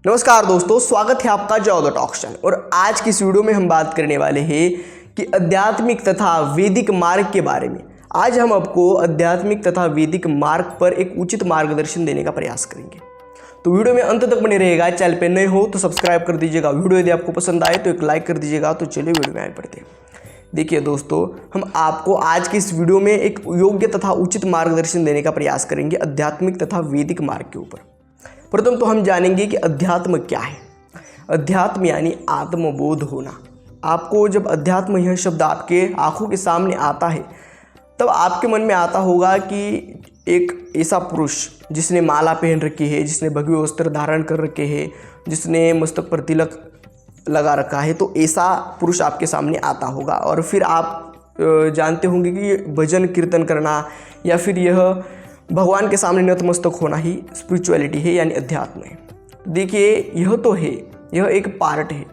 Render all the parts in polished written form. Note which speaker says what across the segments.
Speaker 1: नमस्कार दोस्तों, स्वागत है आपका जॉब ऑप्शन। और आज की इस वीडियो में हम बात करने वाले हैं कि आध्यात्मिक तथा वैदिक मार्ग के बारे में। आज हम आपको आध्यात्मिक तथा वैदिक मार्ग पर एक उचित मार्गदर्शन देने का प्रयास करेंगे, तो वीडियो में अंत तक बने रहेगा। चैनल पे नए हो तो सब्सक्राइब कर दीजिएगा, वीडियो यदि आपको पसंद आए तो एक लाइक कर दीजिएगा। तो चलिए वीडियो में आगे बढ़ते हैं। देखिए दोस्तों, हम आपको आज की इस वीडियो में एक योग्य तथा उचित मार्गदर्शन देने का प्रयास करेंगे आध्यात्मिक तथा वैदिक मार्ग के ऊपर। प्रथम तो हम जानेंगे कि अध्यात्म क्या है। अध्यात्म यानी आत्मबोध होना। आपको जब अध्यात्म यह शब्द आपके आंखों के सामने आता है तब आपके मन में आता होगा कि एक ऐसा पुरुष जिसने माला पहन रखी है, जिसने भगवे वस्त्र धारण कर रखे हैं, जिसने मस्तक पर तिलक लगा रखा है, तो ऐसा पुरुष आपके सामने आता होगा। और फिर आप जानते होंगे कि भजन कीर्तन करना या फिर यह भगवान के सामने नतमस्तक होना ही स्पिरिचुअलिटी है, यानी अध्यात्म है। देखिए, यह तो है, यह एक पार्ट है,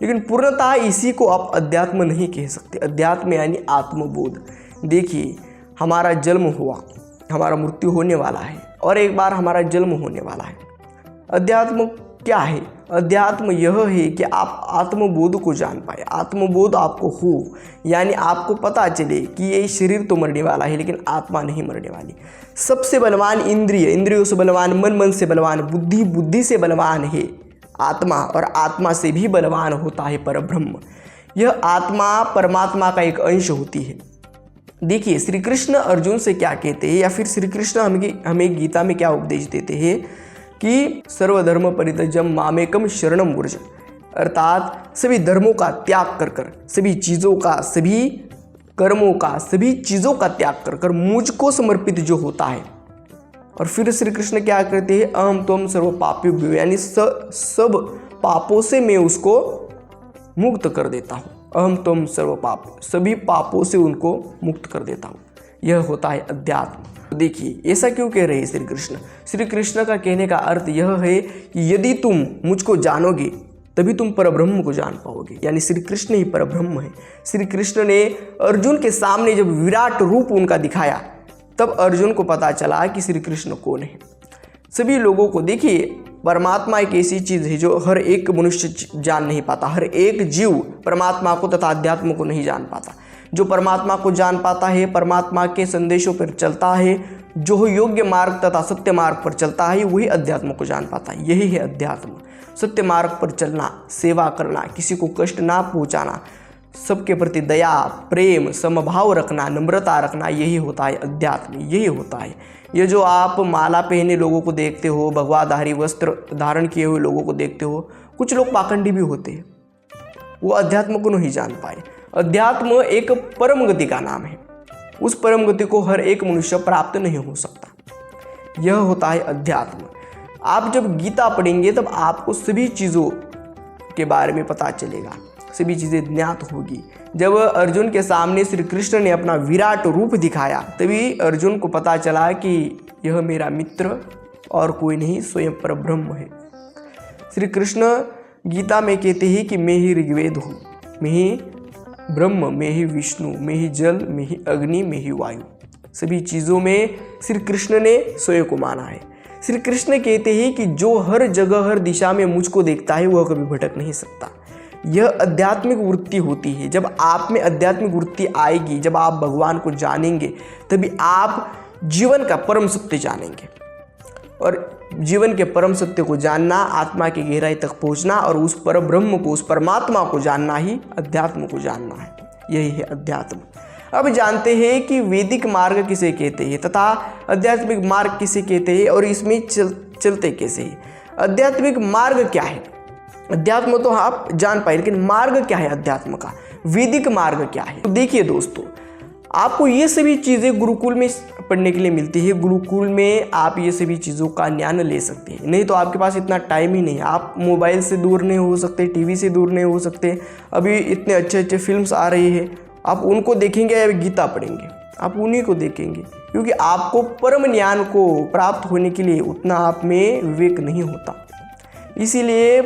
Speaker 1: लेकिन पूर्णतः इसी को आप अध्यात्म नहीं कह सकते। अध्यात्म यानी आत्मबोध। देखिए, हमारा जन्म हुआ, हमारा मृत्यु होने वाला है और एक बार हमारा जन्म होने वाला है। अध्यात्म क्या है? अध्यात्म यह है कि आप आत्मबोध को जान पाए। आत्मबोध आपको हो, यानी आपको पता चले कि ये शरीर तो मरने वाला है लेकिन आत्मा नहीं मरने वाली। सबसे बलवान इंद्रिय, इंद्रियों से बलवान मन, मन से बलवान बुद्धि, बुद्धि से बलवान है आत्मा, और आत्मा से भी बलवान होता है परब्रह्म। यह आत्मा परमात्मा का एक अंश होती है। देखिए, श्री कृष्ण अर्जुन से क्या कहते हैं, या फिर श्री कृष्ण हमें गीता में क्या उपदेश देते हैं कि सर्वधर्म परित्यज्य मामेकम शरणम व्रज, अर्थात सभी धर्मों का त्याग कर कर, सभी चीज़ों का, सभी कर्मों का, सभी चीज़ों का त्याग कर कर मुझको समर्पित जो होता है। और फिर श्री कृष्ण क्या कहते हैं, अहम त्वम सर्व पापेभ्यो, यानी सब पापों से मैं उसको मुक्त कर देता हूँ। अहम त्वम सर्व पाप, सभी पापों से उनको मुक्त कर देता हूँ। यह होता है अध्यात्म। देखिए, ऐसा क्यों कह रहे हैं श्री कृष्ण? श्री कृष्ण का कहने का अर्थ यह है कि यदि तुम मुझको जानोगे तभी तुम परब्रह्म को जान पाओगे, यानी श्री कृष्ण ही परब्रह्म है। श्री कृष्ण ने अर्जुन के सामने जब विराट रूप उनका दिखाया तब अर्जुन को पता चला कि श्री कृष्ण कौन है। सभी लोगों को, देखिए, परमात्मा एक ऐसी चीज़ है जो हर एक मनुष्य जान नहीं पाता। हर एक जीव परमात्मा को तथा अध्यात्म को नहीं जान पाता। जो परमात्मा को जान पाता है, परमात्मा के संदेशों पर चलता है, जो योग्य मार्ग तथा सत्य मार्ग पर चलता है, वही अध्यात्म को जान पाता है। यही है अध्यात्म। सत्य मार्ग पर चलना, सेवा करना, किसी को कष्ट ना पहुंचाना, सबके प्रति दया, प्रेम, समभाव रखना, नम्रता रखना, यही होता है अध्यात्म। यही होता है। ये जो आप माला पहने लोगों को देखते हो, भगवाधारी वस्त्र धारण किए हुए लोगों को देखते हो, कुछ लोग पाखंडी भी होते हैं, वो अध्यात्म को नहीं जान पाए। अध्यात्म एक परम गति का नाम है। उस परम गति को हर एक मनुष्य प्राप्त नहीं हो सकता। यह होता है अध्यात्म। आप जब गीता पढ़ेंगे तब आपको सभी चीज़ों के बारे में पता चलेगा, सभी चीज़ें ज्ञात होगी। जब अर्जुन के सामने श्री कृष्ण ने अपना विराट रूप दिखाया तभी अर्जुन को पता चला कि यह मेरा मित्र और कोई नहीं, स्वयं परब्रह्म है। श्री कृष्ण गीता में कहते हैं कि मैं ही ऋग्वेद हूँ, मैं ही ब्रह्म, मैं ही विष्णु, मैं ही जल, मैं ही अग्नि, मैं ही वायु। सभी चीज़ों में श्री कृष्ण ने स्वयं को माना है। श्री कृष्ण कहते हैं कि जो हर जगह हर दिशा में मुझको देखता है वह कभी भटक नहीं सकता। यह आध्यात्मिक वृत्ति होती है। जब आप में आध्यात्मिक वृत्ति आएगी, जब आप भगवान को जानेंगे, तभी आप जीवन का परम सत्य जानेंगे। और जीवन के परम सत्य को जानना, आत्मा की गहराई तक पहुंचना और उस परब्रह्म को, उस परमात्मा को जानना ही अध्यात्म को जानना है। यही है अध्यात्म। अब जानते हैं कि वैदिक मार्ग किसे कहते हैं तथा आध्यात्मिक मार्ग किसे कहते हैं और इसमें चलते कैसे हैं। आध्यात्मिक मार्ग क्या है? अध्यात्म तो आप जान पाए, लेकिन मार्ग क्या है अध्यात्म का? वैदिक मार्ग क्या है? तो देखिए दोस्तों, आपको ये सभी चीज़ें गुरुकुल में पढ़ने के लिए मिलती है। गुरुकुल में आप ये सभी चीज़ों का ज्ञान ले सकते हैं। नहीं तो आपके पास इतना टाइम ही नहीं है। आप मोबाइल से दूर नहीं हो सकते, टीवी से दूर नहीं हो सकते। अभी इतने अच्छे अच्छे फिल्म्स आ रही है, आप उनको देखेंगे या गीता पढ़ेंगे? आप उन्हीं को देखेंगे, क्योंकि आपको परम ज्ञान को प्राप्त होने के लिए उतना आप में विवेक नहीं होता। इसीलिए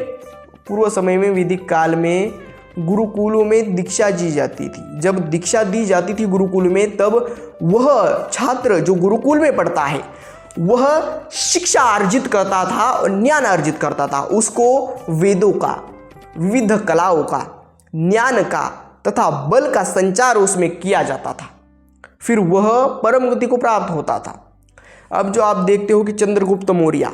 Speaker 1: पूर्व समय में, वैदिक काल में गुरुकुलों में दीक्षा दी जाती थी। जब दीक्षा दी जाती थी गुरुकुल में, तब वह छात्र जो गुरुकुल में पढ़ता है वह शिक्षा अर्जित करता था और ज्ञान अर्जित करता था। उसको वेदों का, विविध कलाओं का, ज्ञान का तथा बल का संचार उसमें किया जाता था, फिर वह परम गति को प्राप्त होता था। अब जो आप देखते हो कि चंद्रगुप्त मौर्य,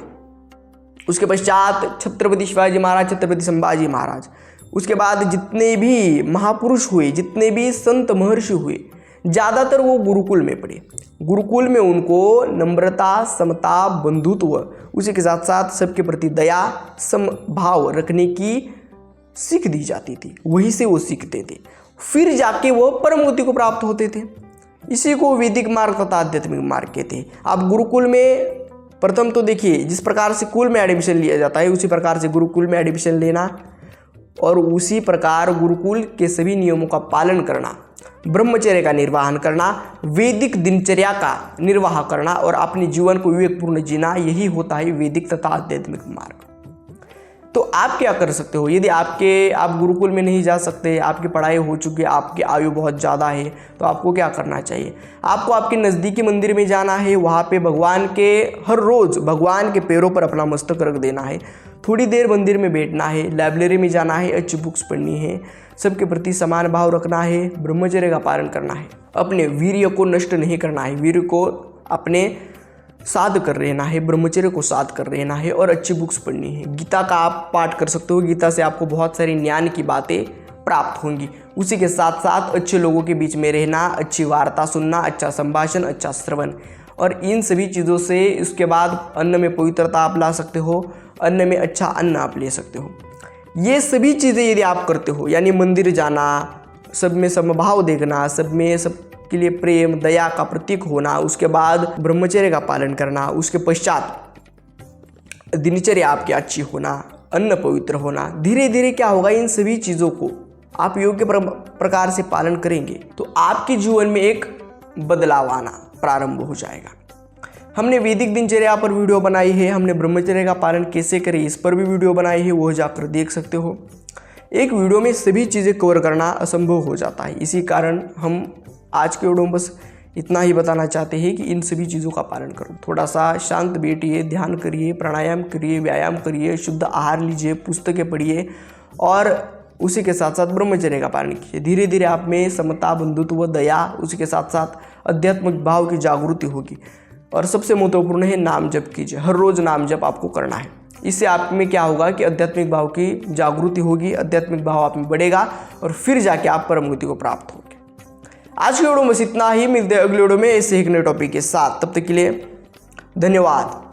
Speaker 1: उसके पश्चात छत्रपति शिवाजी महाराज, छत्रपति संभाजी महाराज, उसके बाद जितने भी महापुरुष हुए, जितने भी संत महर्षि हुए, ज़्यादातर वो गुरुकुल में पढ़े। गुरुकुल में उनको नम्रता, समता, बंधुत्व, उसी के साथ साथ सबके प्रति दया, समभाव रखने की सीख दी जाती थी। वहीं से वो सीखते थे, फिर जाके वो परम गति को प्राप्त होते थे। इसी को वैदिक मार्ग तथा आध्यात्मिक मार्ग कहते हैं। आप गुरुकुल में प्रथम तो देखिए, जिस प्रकार से कुल में एडमिशन लिया जाता है उसी प्रकार से गुरुकुल में एडमिशन लेना और उसी प्रकार गुरुकुल के सभी नियमों का पालन करना, ब्रह्मचर्य का निर्वहन करना, वैदिक दिनचर्या का निर्वाह करना और अपने जीवन को विवेकपूर्ण जीना, यही होता है वैदिक तथा आध्यात्मिक मार्ग। तो आप क्या कर सकते हो? यदि आप गुरुकुल में नहीं जा सकते, आपकी पढ़ाई हो चुकी है, आपकी आयु बहुत ज़्यादा है, तो आपको क्या करना चाहिए? आपको आपके नज़दीकी मंदिर में जाना है, वहाँ पे हर रोज़ भगवान के पैरों पर अपना मस्तक रख देना है, थोड़ी देर मंदिर में बैठना है, लाइब्रेरी में जाना है, अच्छी बुक्स पढ़नी है, सबके प्रति समान भाव रखना है, ब्रह्मचर्य का पालन करना है, अपने वीर्य को नष्ट नहीं करना है, वीर्य को अपने साध कर रहना है, ब्रह्मचर्य को साध कर रहना है और अच्छी बुक्स पढ़नी है। गीता का आप पाठ कर सकते हो, गीता से आपको बहुत सारी ज्ञान की बातें प्राप्त होंगी। उसी के साथ साथ अच्छे लोगों के बीच में रहना, अच्छी वार्ता सुनना, अच्छा संभाषण, अच्छा श्रवण, और इन सभी चीज़ों से उसके बाद अन्न में पवित्रता आप ला सकते हो, अन्न में अच्छा अन्न आप ले सकते हो। ये सभी चीज़ें यदि आप करते हो, यानी मंदिर जाना, सब में समभाव देखना, सब में सब के लिए प्रेम, दया का प्रतीक होना, उसके बाद ब्रह्मचर्य का पालन करना, उसके पश्चात दिनचर्या आपकी अच्छी होना, अन्न पवित्र होना, धीरे धीरे क्या होगा, इन सभी चीज़ों को आप योग्य प्रकार से पालन करेंगे तो आपके जीवन में एक बदलाव आना प्रारंभ हो जाएगा। हमने वैदिक दिनचर्या पर वीडियो बनाई है, हमने ब्रह्मचर्य का पालन कैसे करें इस पर भी वीडियो बनाई है, वो जाकर देख सकते हो। एक वीडियो में सभी चीज़ें कवर करना असंभव हो जाता है, इसी कारण हम आज के वीडियो में बस इतना ही बताना चाहते हैं कि इन सभी चीज़ों का पालन करो। थोड़ा सा शांत बैठिए, ध्यान करिए, प्राणायाम करिए, व्यायाम करिए, शुद्ध आहार लीजिए, पुस्तकें पढ़िए और उसी के साथ साथ ब्रह्मचर्य का पालन कीजिए। धीरे धीरे आप में समता, बंधुत्व, दया, उसी के साथ साथ आध्यात्मिक भाव की जागृति होगी। और सबसे महत्वपूर्ण है नाम जप कीजिए, हर रोज़ नाम जप आपको करना है। इससे आप में क्या होगा कि आध्यात्मिक भाव की जागृति होगी, आध्यात्मिक भाव आप में बढ़ेगा और फिर जाके आप परम गति को प्राप्त होंगे। आज के वीडियो में बस इतना ही, मिलते हैं अगले वीडियो में ऐसे एक नए टॉपिक के साथ। तब तक के लिए धन्यवाद।